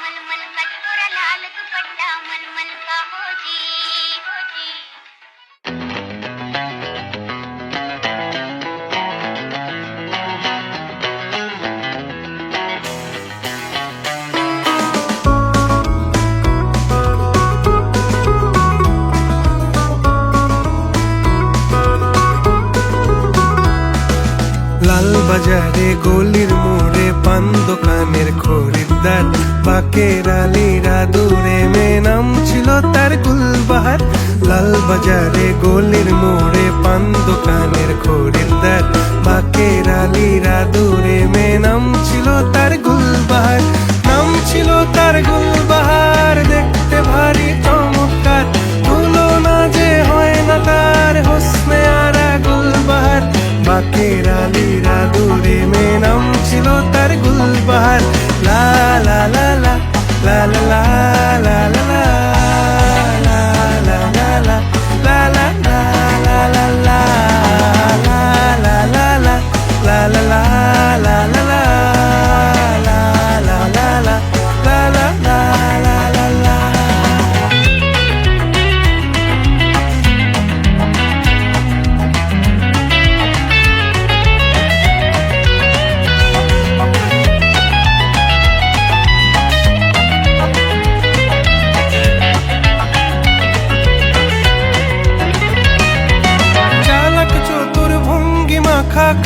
मलमल का थोड़ा लाल दुपट्टा मलमल का हो जी। লাল বাজারে গলির মোড়ে পান দোকানের খরিদ্দার বাকের আলীরা দূরে মেয়ে নাম ছিল তার গুলবাহার। লাল বাজারে গলির মোড়ে পান দোকানের খরিদ্দার বাকের আলীরা দূরে মেয়ে নাম ছিল তার গুলবাহার। নাম ছিল তার গুলবাহার, দেখতে ভারী চমৎকার, তুলনা যে হয় না তার হোসনে আরা গুলবাহার। বাকের আলীরা দূরে মেয়ে নাম ছিল তার গুলবাহার। লা লা লা লা লা লা লা লা লা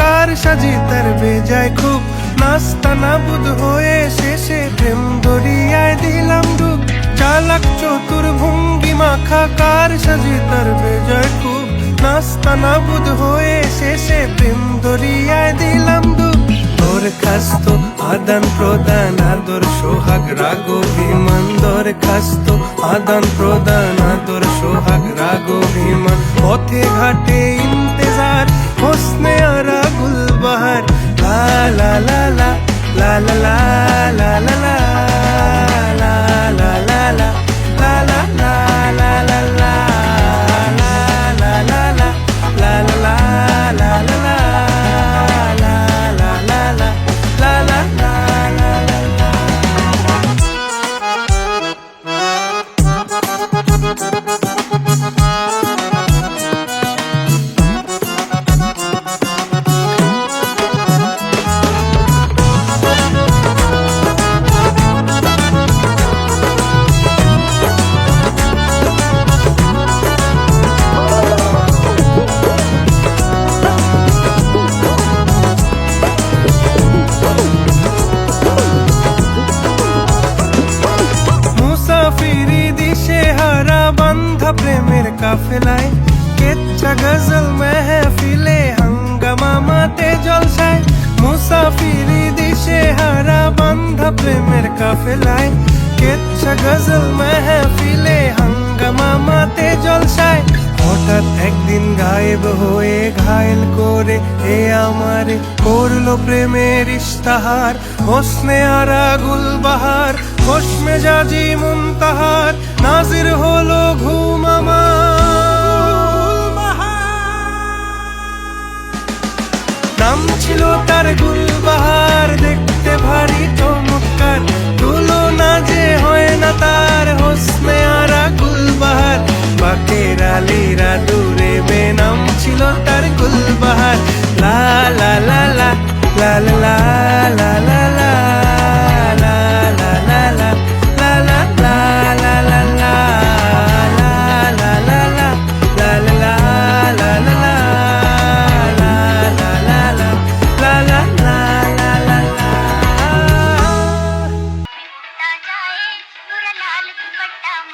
কার সাজি তার বেজায় খুব, নাস্তা নাবুদ হয়ে শেষে প্রেম দরিয়ায় দিলাম ডুব। চালাক চতুর ভঙ্গি মাখা কার সাজি তার বেজায় খুব, নাস্তা নাবুদ হয়ে শেষে প্রেম দরিয়ায় দিলাম ডুব। দরখাস্ত আদান প্রদান আদর সোহাগ রাগ অভিমান, দরখাস্ত আদান প্রদান আদর সোহাগ রাগ অভিমান। পথে ঘাটে ইন্তেজার হোসনে আরা গুলবাহার। লা লা লা লা লা লা লা লা লা লা লা লা লা লা লা লা লা লা লা প্রেমের কাফেলায় কেচ্ছা গজল মেহফিলে হাঙ্গামা মাতে জলসায়। মুসাফিরি দিশে হারা বান্ধা প্রেমের কাফেলায় কেচ্ছা গজল মেহফিলে হাঙ্গামা মাতে জলসায়। হঠাৎ একদিন গায়েব হয়ে ঘায়েল করে এ আমারে করলো প্রেমের ইশতাহার। হোসনে আরা গুলবাহার, খোশ মেজাজি মুনতাহার, নাজির হলো ঘুম আমার। নাম ছিল তার গুলবাহার, দেখতে ভারী চমৎকার, তুলনা যে হয় না তার হোসনে আরা গুলবাহার। বাকের আলীরা দূরে মেয়ে নাম ছিল তার গুলবাহার। লা লা লা লা লা লা লা লা লা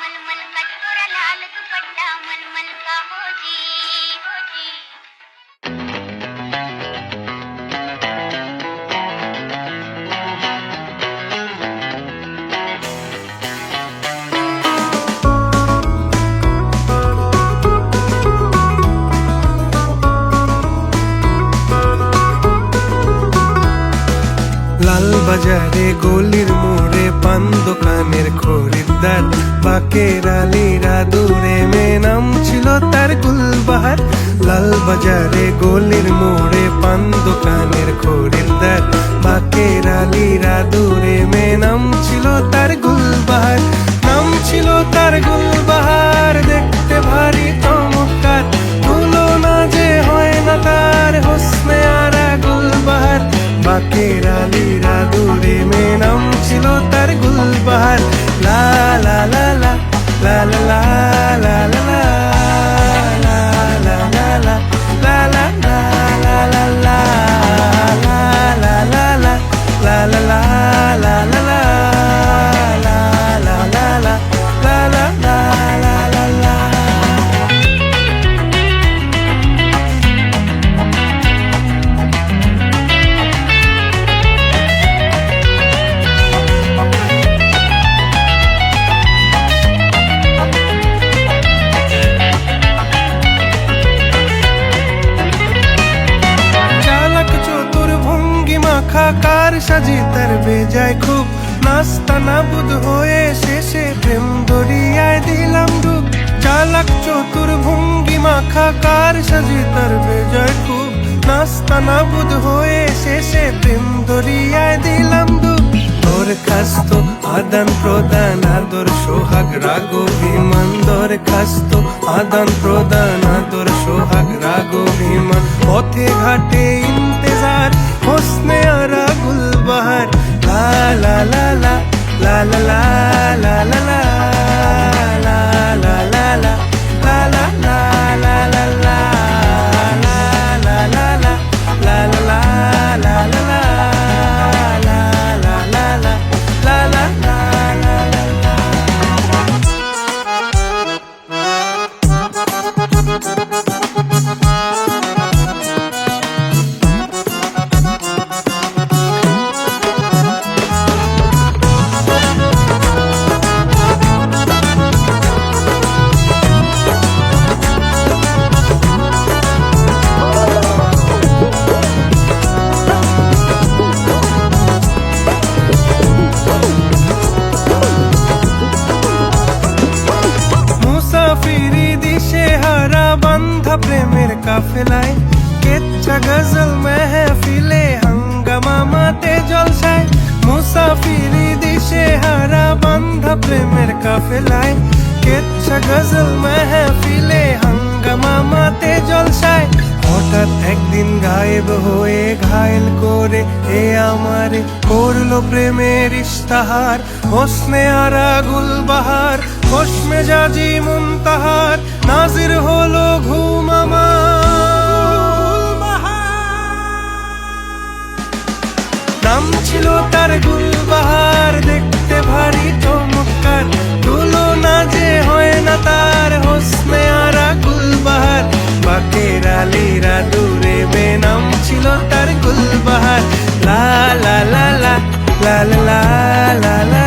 मलमल का थोड़ा लाल दुपट्टा मलमल का हो जी। লাল বাজারে গলির মোড়ে পান দোকানের খরিদ্দার বাকের আলীরা দূরে মেয়ে নাম ছিল তার গুলবাহার। লাল বাজারে গলির মোড়ে পান দোকানের খরিদ্দার বাকের আলীরা দূরে মেয়ে নাম ছিল তার গুলবাহার। বাঁকের আলিরা দূরে মেয়ে নাম ছিল তার গুলবাহার। লা লা লা লা লা লা লা লা লা কার সাজি তার বেজায় খুব নাস্তা নাবুদ হয়ে শেষে প্রেম দরিয়ায় দিলাম ডুব। চালাক চতুর ভঙ্গি মাখা কার সাজি তার বেজায় খুব নাস্তা নাবুদ হয়ে শেষে প্রেম দরিয়ায় দিলাম ডুব। দরখাস্ত আদান প্রদান আদর সোহাগ রাগ অভিমান, দরখাস্ত আদান প্রদান আদর সোহাগ রাগ অভিমান। পথে ঘাটে ইন্তেজার হোসনে আরা গুলবাহার। লা লা লা লা লা লা লা লা লা লা লা লা লা লা লা লা লা লা লা প্রেমের কাফেলায় কেচ্ছা গজল মেহফিলে হাঙ্গামা মাতে জলসায়। মুসাফিরি দিশে হারা বান্ধা প্রেমের কাফেলায় কেচ্ছা গজল মেহফিলে হাঙ্গামা মাতে জলসায়। হঠাৎ একদিন গায়েব হয়ে ঘায়েল করে এ আমারে করলো প্রেমের ইশতাহার। হোসনে আরা গুলবাহার খোশ মেজাজি মুনতাহার, নাজির হলো ঘুম আমার। নাম ছিল তার গুলবাহার, দেখতে ভারী চমৎকার, তুলনা যে হয় না তার হোসনে আরা গুলবাহার। বাঁকের আলিরা দূরে মেয়ে নাম ছিল তার গুলবাহার। লা লা লা লা লা লা লা লা।